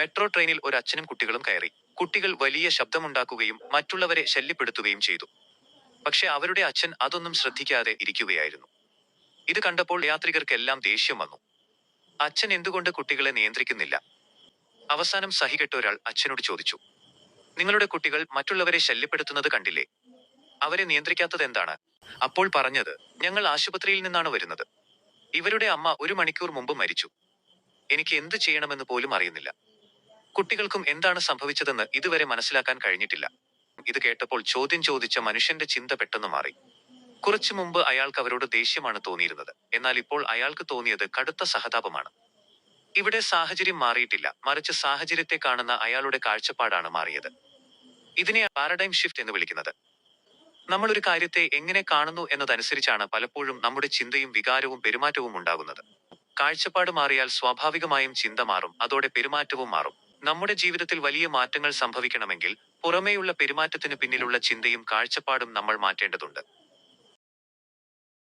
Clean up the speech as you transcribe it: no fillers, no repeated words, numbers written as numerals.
Metro ട്രെയിനിൽ ഒരു അച്ഛനും കുട്ടികളും കയറി. കുട്ടികൾ വലിയ ശബ്ദമുണ്ടാക്കുകയും മറ്റുള്ളവരെ ശല്യപ്പെടുത്തുകയും ചെയ്തു. പക്ഷെ അവരുടെ അച്ഛൻ അതൊന്നും ശ്രദ്ധിക്കാതെ ഇരിക്കുകയായിരുന്നു. ഇത് കണ്ടപ്പോൾ യാത്രികർക്കെല്ലാം ദേഷ്യം വന്നു. അച്ഛൻ എന്തുകൊണ്ട് കുട്ടികളെ നിയന്ത്രിക്കുന്നില്ല? അവസാനം സഹികെട്ട ഒരാൾ അച്ഛനോട് ചോദിച്ചു, നിങ്ങളുടെ കുട്ടികൾ മറ്റുള്ളവരെ ശല്യപ്പെടുത്തുന്നത് കണ്ടില്ലേ? അവരെ നിയന്ത്രിക്കാത്തത് എന്താണ്? അപ്പോൾ പറഞ്ഞത്, ഞങ്ങൾ ആശുപത്രിയിൽ നിന്നാണ് വരുന്നത്. ഇവരുടെ അമ്മ 1 മണിക്കൂർ മുമ്പ് മരിച്ചു. എനിക്ക് എന്ത് ചെയ്യണമെന്ന് പോലും അറിയുന്നില്ല. കുട്ടികൾക്കും എന്താണ് സംഭവിച്ചതെന്ന് ഇതുവരെ മനസ്സിലാക്കാൻ കഴിഞ്ഞിട്ടില്ല. ഇത് കേട്ടപ്പോൾ ചോദ്യം ചോദിച്ച മനുഷ്യന്റെ ചിന്ത പെട്ടെന്ന് മാറി. കുറച്ചു മുമ്പ് അയാൾക്ക് അവരോട് ദേഷ്യമാണ് തോന്നിയിരുന്നത്. എന്നാൽ ഇപ്പോൾ അയാൾക്ക് തോന്നിയത് കടുത്ത സഹതാപമാണ്. ഇവിടെ സാഹചര്യം മാറിയിട്ടില്ല, മറിച്ച് സാഹചര്യത്തെ കാണുന്ന അയാളുടെ കാഴ്ചപ്പാടാണ് മാറിയത്. ഇതിനെ പാരഡൈം ഷിഫ്റ്റ് എന്ന് വിളിക്കുന്നത്. നമ്മൾ ഒരു കാര്യത്തെ എങ്ങനെ കാണുന്നു എന്നതനുസരിച്ചാണ് പലപ്പോഴും നമ്മുടെ ചിന്തയും വികാരവും പെരുമാറ്റവും ഉണ്ടാകുന്നത്. കാഴ്ചപ്പാട് മാറിയാൽ സ്വാഭാവികമായും ചിന്ത മാറും, അതോടെ പെരുമാറ്റവും മാറും. നമ്മുടെ ജീവിതത്തിൽ വലിയ മാറ്റങ്ങൾ സംഭവിക്കണമെങ്കിൽ പുറമേയുള്ള പെരുമാറ്റത്തിന് പിന്നിലുള്ള ചിന്തയും കാഴ്ചപ്പാടും നമ്മൾ മാറ്റേണ്ടതുണ്ട്.